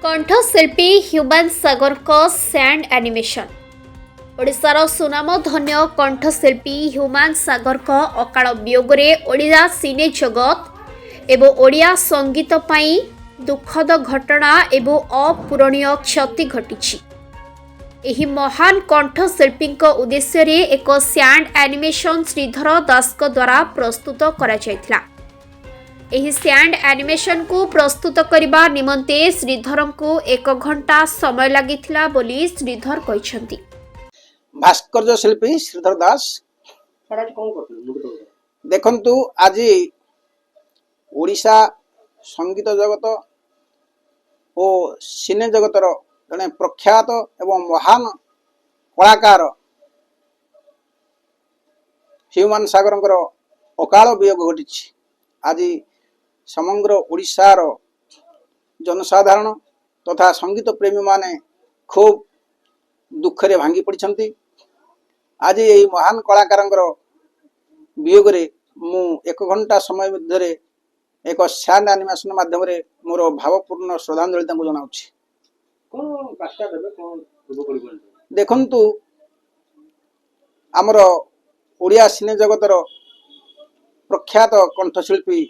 कंठशिल्पी human सागर को sand animation ओडिशार सुनाम धन्य कंठशिल्पी ह्यूमान सागर को अकाल वियोगरे ओडिया सिने जगत एवं ओडिया संगीत पाई दुखद घटना एवं अपूरणीय क्षति घटी। एही महान कंठशिल्पी उद्देश्य रे एक सैंड एनिमेशन श्रीधर दास द्वारा प्रस्तुत करा जायतिला। एही सैंड एनिमेशन को प्रस्तुत करने निमंते श्रीधर को 1 घंटा समय लागिथिला बोली श्रीधर कहिसंती। भास्कर्य शिल्पी श्रीधर दास देखंतु आज ओडिशा संगीत जगत और सिने जगतर जड़े प्रख्यात एवं महान कलाकार ह्यूमान सागर अकाल वियोग घटी। आज समग्र ओडिशार जनसाधारण तथा संगीत प्रेमी माने खूब दुखरे भांगी पड़ती। आज यही महान कलाकार वियोग मु 1 घंटा समय मध्य एक सैंड एनिमेशन माध्यम मोर भावपूर्ण श्रद्धांजलि जनाऊँगी। देखंतु आमर ओडिया सिने जगतर प्रख्यात कंठशिल्पी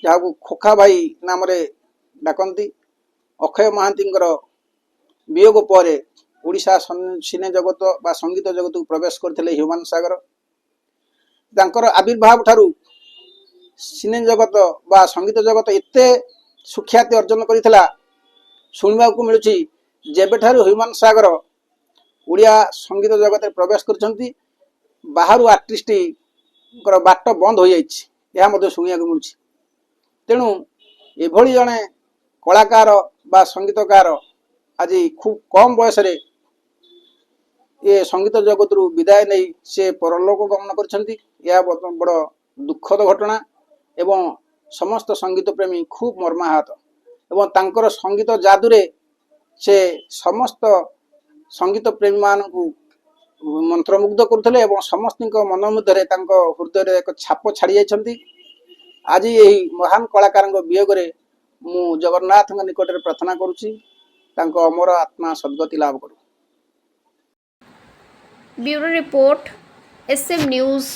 जहाँ खोखा भाई नाम डाकती अक्षय महांती वियोग पर ओडिशा सिने जगत बा संगीत जगत को प्रवेश करते ह्यूमान सागर। तांकर आविर्भाव ठारू सिने जगत बा संगीत जगत एते सुख्याति अर्जन करथिला सुनिबा को मिलुछि। जेबेठारू ह्यूमान सागर ओडिया संगीत जगत प्रवेश करछंती बाहरु आर्टिस्ट बाट बंद हो जाइछि यह मध्य शुणिया मिलुछि। तेणु एभली जने कलाकार बा संगीतकार आज खूब कम बयस ये संगीत जगत रु विदाय नहीं से परलोक गमन करछंती। यह बड़ दुखद घटना एवं समस्त संगीत प्रेमी खूब मर्माहत एवं तांकर संगीत जादुरे से समस्त संगीत प्रेमी मानकु मंत्रमुग्ध करथले एवं समस्त मन मध्य हृदय एक छाप छाड़ी जाइछंती। आज यही महान कलाकार वियोग मु जगन्नाथ निकट में प्रार्थना करुछि तांको अमर आत्मा सद्गति लाभ करू। Bureau report SM news.